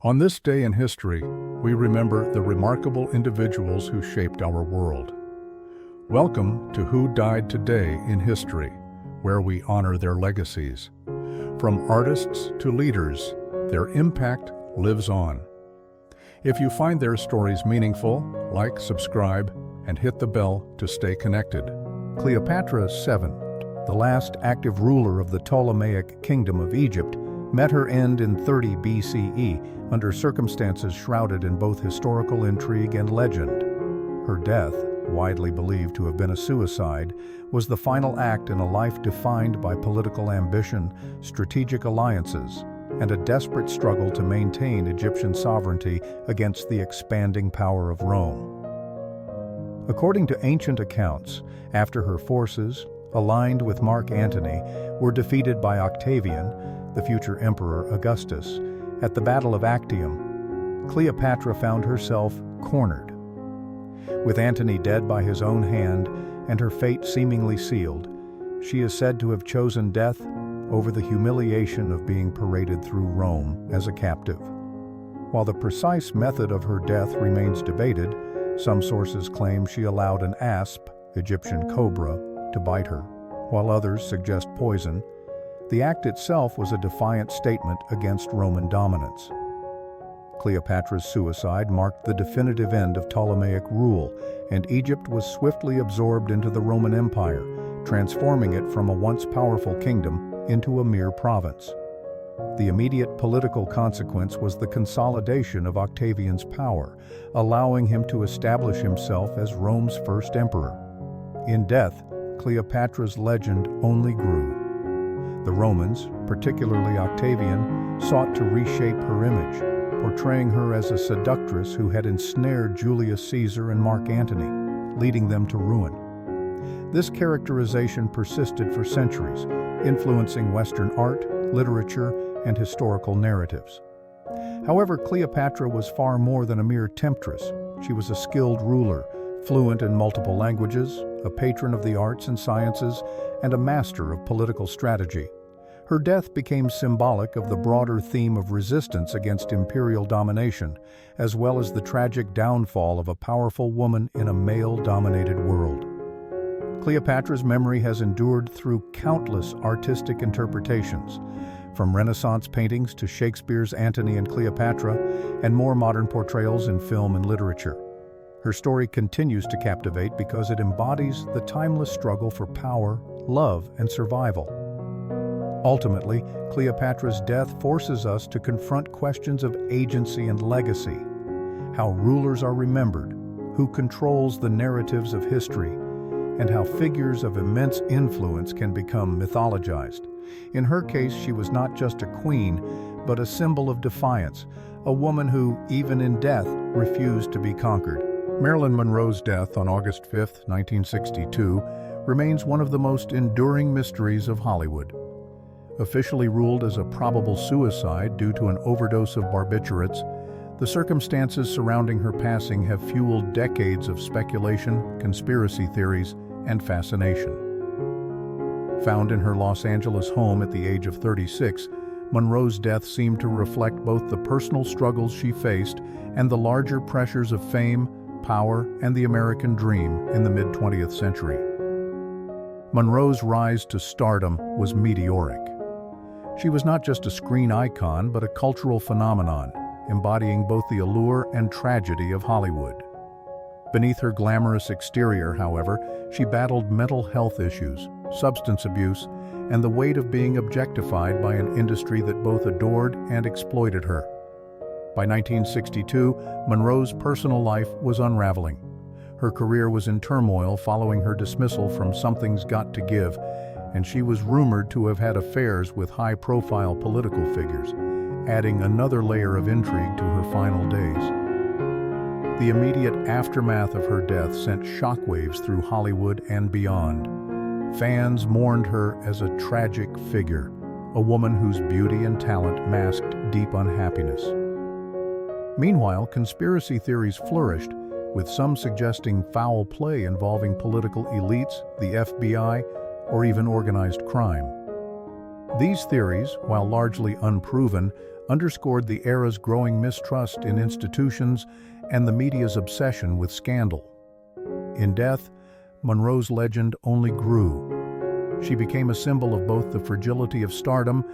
On this day in history, we remember the remarkable individuals who shaped our world. Welcome to Who Died Today in History, where we honor their legacies. From artists to leaders, their impact lives on. If you find their stories meaningful, like, subscribe, and hit the bell to stay connected. Cleopatra VII, the last active ruler of the Ptolemaic Kingdom of Egypt, met her end in 30 BCE under circumstances shrouded in both historical intrigue and legend. Her death, widely believed to have been a suicide, was the final act in a life defined by political ambition, strategic alliances, and a desperate struggle to maintain Egyptian sovereignty against the expanding power of Rome. According to ancient accounts, after her forces, aligned with Antony, were defeated by Octavian, the future Emperor Augustus, at the Battle of Actium, Cleopatra found herself cornered. With Antony dead by his own hand and her fate seemingly sealed, she is said to have chosen death over the humiliation of being paraded through Rome as a captive. While the precise method of her death remains debated, some sources claim she allowed an asp, Egyptian cobra, to bite her, while others suggest poison. The act itself was a defiant statement against Roman dominance. Cleopatra's suicide marked the definitive end of Ptolemaic rule, and Egypt was swiftly absorbed into the Roman Empire, transforming it from a once powerful kingdom into a mere province. The immediate political consequence was the consolidation of Octavian's power, allowing him to establish himself as Rome's first emperor. In death, Cleopatra's legend only grew. The Romans, particularly Octavian, sought to reshape her image, portraying her as a seductress who had ensnared Julius Caesar and Mark Antony, leading them to ruin. This characterization persisted for centuries, influencing Western art, literature, and historical narratives. However, Cleopatra was far more than a mere temptress. She was a skilled ruler, fluent in multiple languages, a patron of the arts and sciences, and a master of political strategy. Her death became symbolic of the broader theme of resistance against imperial domination, as well as the tragic downfall of a powerful woman in a male-dominated world. Cleopatra's memory has endured through countless artistic interpretations, from Renaissance paintings to Shakespeare's Antony and Cleopatra, and more modern portrayals in film and literature. Her story continues to captivate because it embodies the timeless struggle for power, love, and survival. Ultimately, Cleopatra's death forces us to confront questions of agency and legacy, how rulers are remembered, who controls the narratives of history, and how figures of immense influence can become mythologized. In her case, she was not just a queen, but a symbol of defiance, a woman who, even in death, refused to be conquered. Marilyn Monroe's death on August 5, 1962, remains one of the most enduring mysteries of Hollywood. Officially ruled as a probable suicide due to an overdose of barbiturates, the circumstances surrounding her passing have fueled decades of speculation, conspiracy theories, and fascination. Found in her Los Angeles home at the age of 36, Monroe's death seemed to reflect both the personal struggles she faced and the larger pressures of fame, power, and the American dream in the mid-20th century. Monroe's rise to stardom was meteoric. She was not just a screen icon, but a cultural phenomenon, embodying both the allure and tragedy of Hollywood. Beneath her glamorous exterior, however, she battled mental health issues, substance abuse, and the weight of being objectified by an industry that both adored and exploited her. By 1962, Monroe's personal life was unraveling. Her career was in turmoil following her dismissal from Something's Got to Give, and she was rumored to have had affairs with high-profile political figures, adding another layer of intrigue to her final days. The immediate aftermath of her death sent shockwaves through Hollywood and beyond. Fans mourned her as a tragic figure, a woman whose beauty and talent masked deep unhappiness. Meanwhile, conspiracy theories flourished, with some suggesting foul play involving political elites, the FBI, or even organized crime. These theories, while largely unproven, underscored the era's growing mistrust in institutions and the media's obsession with scandal. In death, Monroe's legend only grew. She became a symbol of both the fragility of stardom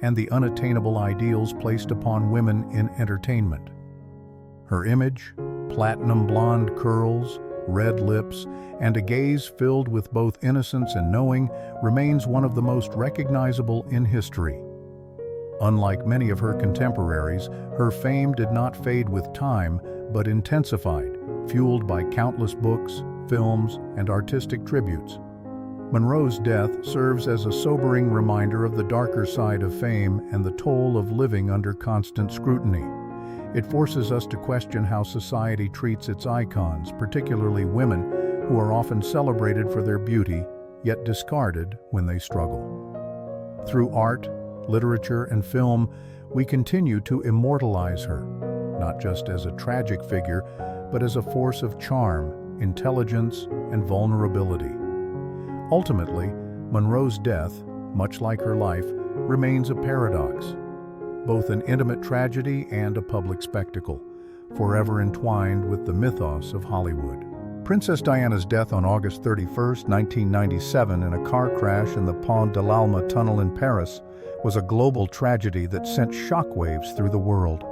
and the unattainable ideals placed upon women in entertainment. Her image, platinum blonde curls, red lips, and a gaze filled with both innocence and knowing, remains one of the most recognizable in history. Unlike many of her contemporaries, her fame did not fade with time, but intensified, fueled by countless books, films, and artistic tributes. Monroe's death serves as a sobering reminder of the darker side of fame and the toll of living under constant scrutiny. It forces us to question how society treats its icons, particularly women, who are often celebrated for their beauty, yet discarded when they struggle. Through art, literature, and film, we continue to immortalize her, not just as a tragic figure, but as a force of charm, intelligence, and vulnerability. Ultimately, Monroe's death, much like her life, remains a paradox, both an intimate tragedy and a public spectacle, forever entwined with the mythos of Hollywood. Princess Diana's death on August 31, 1997, in a car crash in the Pont de l'Alma tunnel in Paris was a global tragedy that sent shockwaves through the world.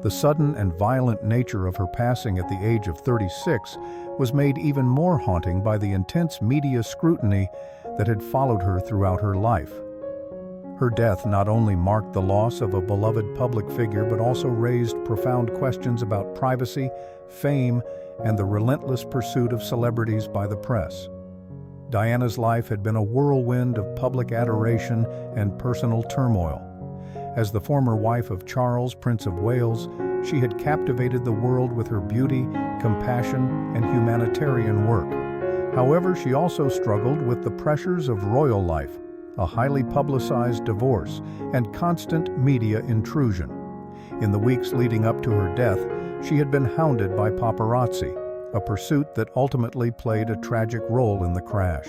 The sudden and violent nature of her passing at the age of 36 was made even more haunting by the intense media scrutiny that had followed her throughout her life. Her death not only marked the loss of a beloved public figure, but also raised profound questions about privacy, fame, and the relentless pursuit of celebrities by the press. Diana's life had been a whirlwind of public adoration and personal turmoil. As the former wife of Charles, Prince of Wales, she had captivated the world with her beauty, compassion, and humanitarian work. However, she also struggled with the pressures of royal life, a highly publicized divorce, and constant media intrusion. In the weeks leading up to her death, she had been hounded by paparazzi, a pursuit that ultimately played a tragic role in the crash.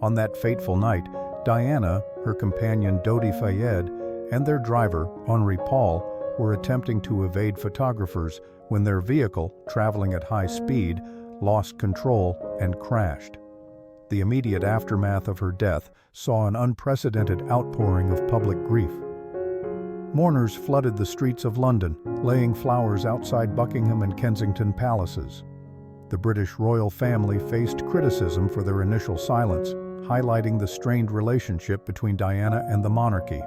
On that fateful night, Diana, her companion Dodi Fayed, and their driver, Henri Paul, were attempting to evade photographers when their vehicle, traveling at high speed, lost control and crashed. The immediate aftermath of her death saw an unprecedented outpouring of public grief. Mourners flooded the streets of London, laying flowers outside Buckingham and Kensington palaces. The British royal family faced criticism for their initial silence, highlighting the strained relationship between Diana and the monarchy.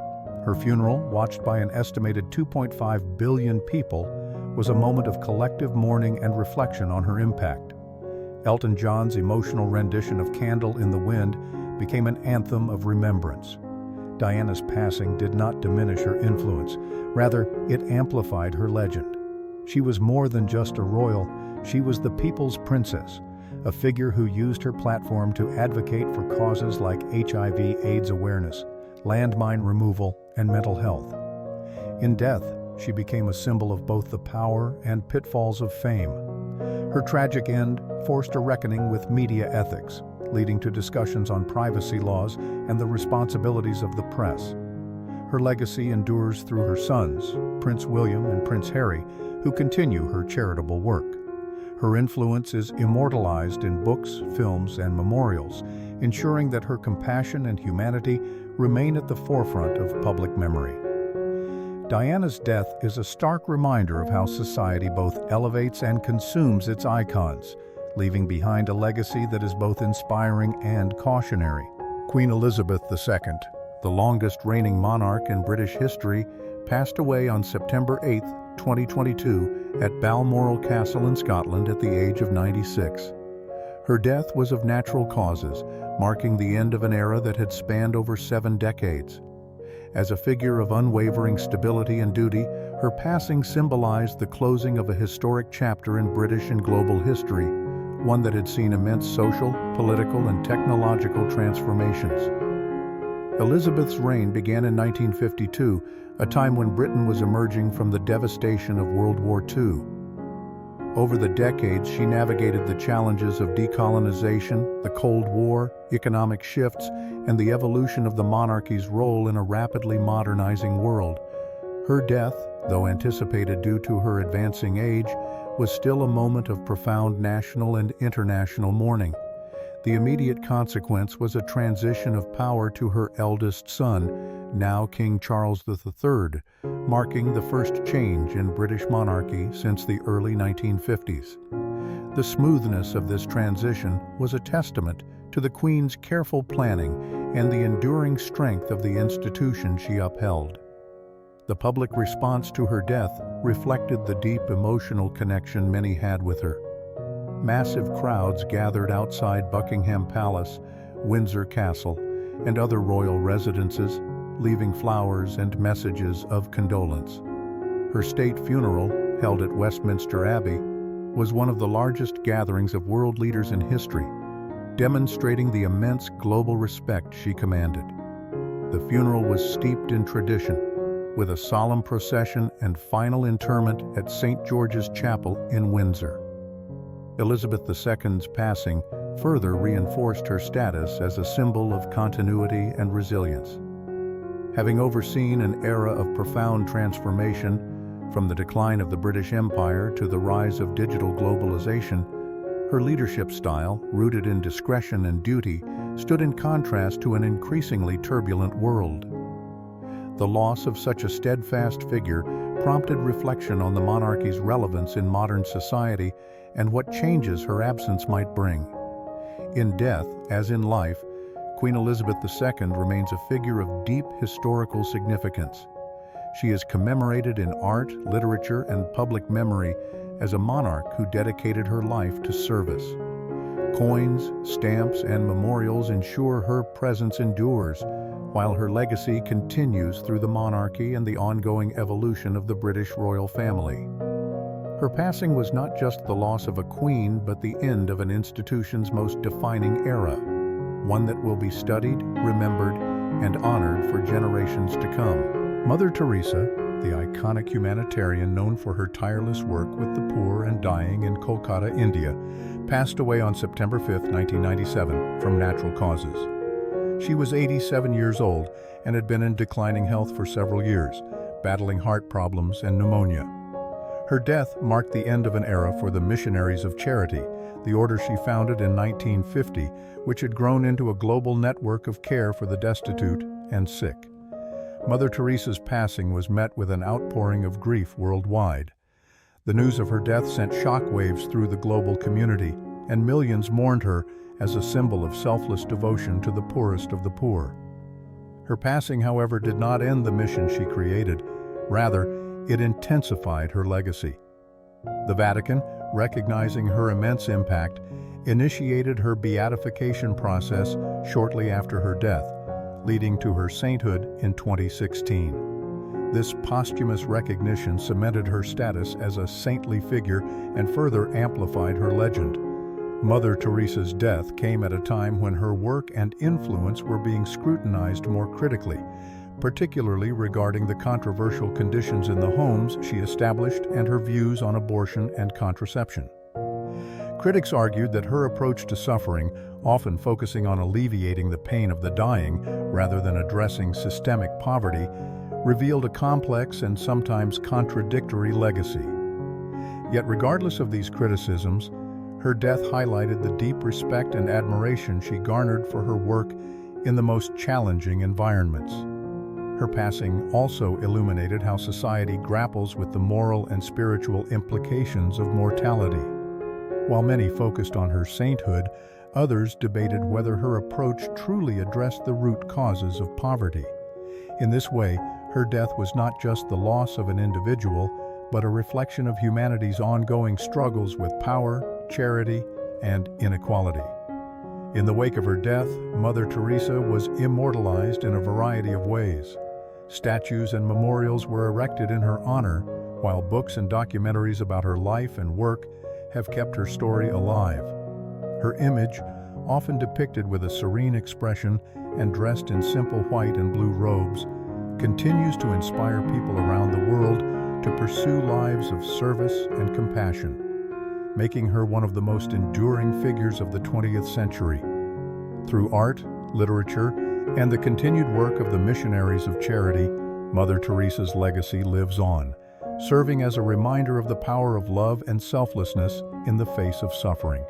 Her funeral, watched by an estimated 2.5 billion people, was a moment of collective mourning and reflection on her impact. Elton John's emotional rendition of Candle in the Wind became an anthem of remembrance. Diana's passing did not diminish her influence, rather, it amplified her legend. She was more than just a royal, she was the people's princess, a figure who used her platform to advocate for causes like HIV/AIDS awareness, landmine removal, and mental health. In death, she became a symbol of both the power and pitfalls of fame. Her tragic end forced a reckoning with media ethics, leading to discussions on privacy laws and the responsibilities of the press. Her legacy endures through her sons, Prince William and Prince Harry, who continue her charitable work. Her influence is immortalized in books, films, and memorials, ensuring that her compassion and humanity remain at the forefront of public memory. Diana's death is a stark reminder of how society both elevates and consumes its icons, leaving behind a legacy that is both inspiring and cautionary. Queen Elizabeth II, the longest reigning monarch in British history, passed away on September 8, 2022, at Balmoral Castle in Scotland at the age of 96. Her death was of natural causes, marking the end of an era that had spanned over 7 decades. As a figure of unwavering stability and duty, her passing symbolized the closing of a historic chapter in British and global history, one that had seen immense social, political, and technological transformations. Elizabeth's reign began in 1952, a time when Britain was emerging from the devastation of World War II. Over the decades, she navigated the challenges of decolonization, the Cold War, economic shifts, and the evolution of the monarchy's role in a rapidly modernizing world. Her death, though anticipated due to her advancing age, was still a moment of profound national and international mourning. The immediate consequence was a transition of power to her eldest son, now King Charles III, marking the first change in British monarchy since the early 1950s. The smoothness of this transition was a testament to the Queen's careful planning and the enduring strength of the institution she upheld. The public response to her death reflected the deep emotional connection many had with her. Massive crowds gathered outside Buckingham Palace, Windsor Castle, and other royal residences, leaving flowers and messages of condolence. Her state funeral, held at Westminster Abbey, was one of the largest gatherings of world leaders in history, demonstrating the immense global respect she commanded. The funeral was steeped in tradition, with a solemn procession and final interment at St. George's Chapel in Windsor. Elizabeth II's passing further reinforced her status as a symbol of continuity and resilience. Having overseen an era of profound transformation, from the decline of the British Empire to the rise of digital globalization, her leadership style, rooted in discretion and duty, stood in contrast to an increasingly turbulent world. The loss of such a steadfast figure prompted reflection on the monarchy's relevance in modern society and what changes her absence might bring. In death, as in life, Queen Elizabeth II remains a figure of deep historical significance. She is commemorated in art, literature, and public memory as a monarch who dedicated her life to service. Coins, stamps, and memorials ensure her presence endures, while her legacy continues through the monarchy and the ongoing evolution of the British royal family. Her passing was not just the loss of a queen, but the end of an institution's most defining era, one that will be studied, remembered, and honored for generations to come. Mother Teresa, the iconic humanitarian known for her tireless work with the poor and dying in Kolkata, India, passed away on September 5, 1997, from natural causes. She was 87 years old and had been in declining health for several years, battling heart problems and pneumonia. Her death marked the end of an era for the Missionaries of Charity, the order she founded in 1950, which had grown into a global network of care for the destitute and sick. Mother Teresa's passing was met with an outpouring of grief worldwide. The news of her death sent shockwaves through the global community, and millions mourned her as a symbol of selfless devotion to the poorest of the poor. Her passing, however, did not end the mission she created. Rather, it intensified her legacy. The Vatican, recognizing her immense impact, initiated her beatification process shortly after her death, leading to her sainthood in 2016. This posthumous recognition cemented her status as a saintly figure and further amplified her legend. Mother Teresa's death came at a time when her work and influence were being scrutinized more critically, particularly regarding the controversial conditions in the homes she established and her views on abortion and contraception. Critics argued that her approach to suffering, often focusing on alleviating the pain of the dying rather than addressing systemic poverty, revealed a complex and sometimes contradictory legacy. Yet regardless of these criticisms, her death highlighted the deep respect and admiration she garnered for her work in the most challenging environments. Her passing also illuminated how society grapples with the moral and spiritual implications of mortality. While many focused on her sainthood, others debated whether her approach truly addressed the root causes of poverty. In this way, her death was not just the loss of an individual, but a reflection of humanity's ongoing struggles with power, charity, and inequality. In the wake of her death, Mother Teresa was immortalized in a variety of ways. Statues and memorials were erected in her honor, while books and documentaries about her life and work have kept her story alive. Her image, often depicted with a serene expression and dressed in simple white and blue robes, continues to inspire people around the world to pursue lives of service and compassion, making her one of the most enduring figures of the 20th century. Through art, literature, and the continued work of the Missionaries of Charity, Mother Teresa's legacy lives on, serving as a reminder of the power of love and selflessness in the face of suffering.